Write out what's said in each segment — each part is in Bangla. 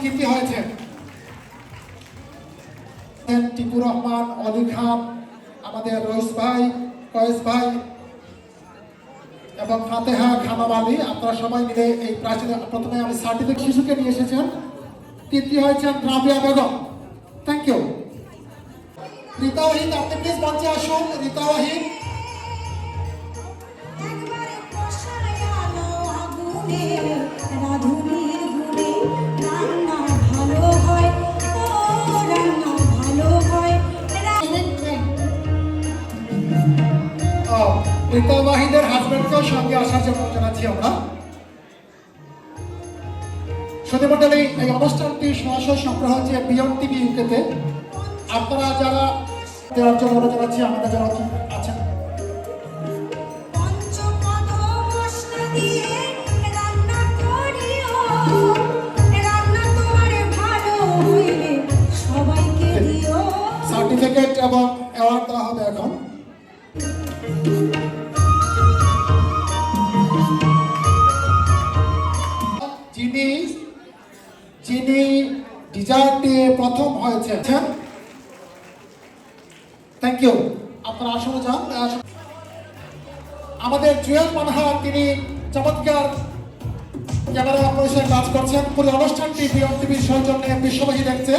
কীর্তি হয়েছে টিপু রহমান, অলি খান, আমাদের রইস ভাই, কয়েস ভাই এবং ফাতেহা খানম আলী, আপনারা সবাই মিলে এই প্রাচীন প্রথমে আমি সার্টিফিকেট শিশুকে নিয়ে এসেছেন। তৃতীয় হয়েছেন রাবিয়া বেগম, থ্যাংক ইউ। রীতা ওয়াহিদ, আপনি প্লিজ মঞ্চে আসুন। রীতা ওয়াহিদ, রীতা ওয়াহিদের হাজবেন্ডকেও সঙ্গে আসার জন্য জানাচ্ছি আমরা। সতীমণ্ডলী, এই অনুষ্ঠানটি সরাসরি সম্প্রচার হচ্ছে বিয়ন্ড টিভি ইউকেতে। আপনারা যারা দেওয়ার জন্য জানাচ্ছি, আমাদের যারা আছেন সার্টিফিকেট এবং অ্যাওয়ার্ড দেওয়া হবে এখন। যিনি ডিজার্টে প্রথম হয়েছে, থ্যাংক ইউ। আপনারা আসলে যান। আমাদের জুয়েল মানহা, তিনি চমৎকার ক্যামেরা অপারেশনে কাজ করছেন। পুরো অনুষ্ঠানটি বিয়ন্ড টিভির সৌজন্যে বিশ্ববাসী দেখছে।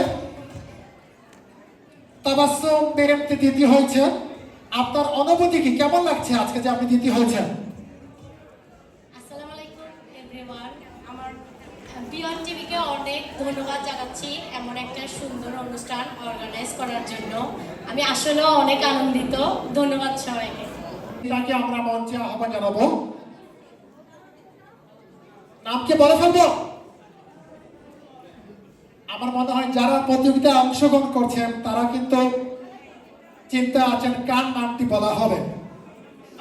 তাবাসসুম বেগম দ্বিতীয় হয়েছে। আপনার অনুভূতি কি, কেমন লাগছে আজকে যে আপনি দ্বিতীয় হয়েছেন? আসসালামু আলাইকুম এভরিওয়ান। আমার বিয়ন্ড টিভিকে অনেক ধন্যবাদ জানাচ্ছি এমন একটা সুন্দর অনুষ্ঠান অর্গানাইজ করার জন্য। আমি আসলে অনেক আনন্দিত। ধন্যবাদ সবাইকে। তাকে আমরা মঞ্চে আহ্বান জানাবো। নামকে বলে ফেলবো? আমার মনে হয় যারা প্রতিযোগিতায় অংশগ্রহণ করছেন তারা কিন্তু চিন্তা আছেন কার নামটি বলা হবে।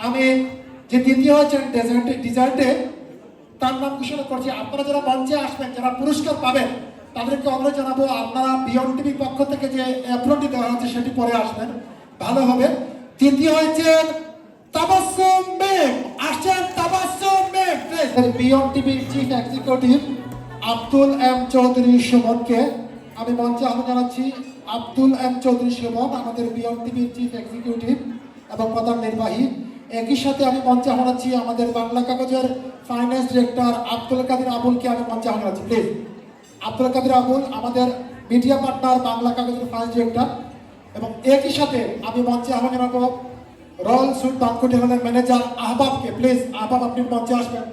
আমি যে দ্বিতীয় হয়েছেন ডিজার্টে, তার নাম ঘোষণা করছি। আপনারা যারা মঞ্চে আসবেন, যারা পুরস্কার পাবেন, তাদেরকে অনুরোধ জানাবো আপনারা বিয়ন্ড টিভির পক্ষ থেকে যে অ্যাপ্রনটি দেওয়া হচ্ছে সেটি পরে আসবেন, ভালো হবে। তৃতীয় হয়েছেন তাবাসসুম বেগম, আসছেন তাবাসসুম বেগম। বিয়ন্ড টিভির chief executive Abdul M Chowdhury সুমনকে আমি মঞ্চে আহ্বান জানাচ্ছি। আব্দুল এম চৌধুরী সুমন আমাদের বিয়ন্ড টিভির চিফ এক্সিকিউটিভ এবং প্রধান নির্বাহী। একই সাথে আমি মঞ্চে আহ্বান জানাচ্ছি আমাদের বাংলা কাগজের ফাইন্যান্স ডিরেক্টর আব্দুল কাদের আবুলকে আমি মঞ্চে আহ্বান জানাচ্ছি। প্লিজ, আব্দুল কাদের আবুল আমাদের মিডিয়া পার্টনার, বাংলা কাগজের ফাইন্যান্স ডিরেক্টর। এবং একই সাথে আমি মঞ্চে আহ্বান জানাবো রয়্যাল সুইট বাংকুটি হলের ম্যানেজার আহবাবকে। প্লিজ আহবাব, আপনি মঞ্চে আসবেন।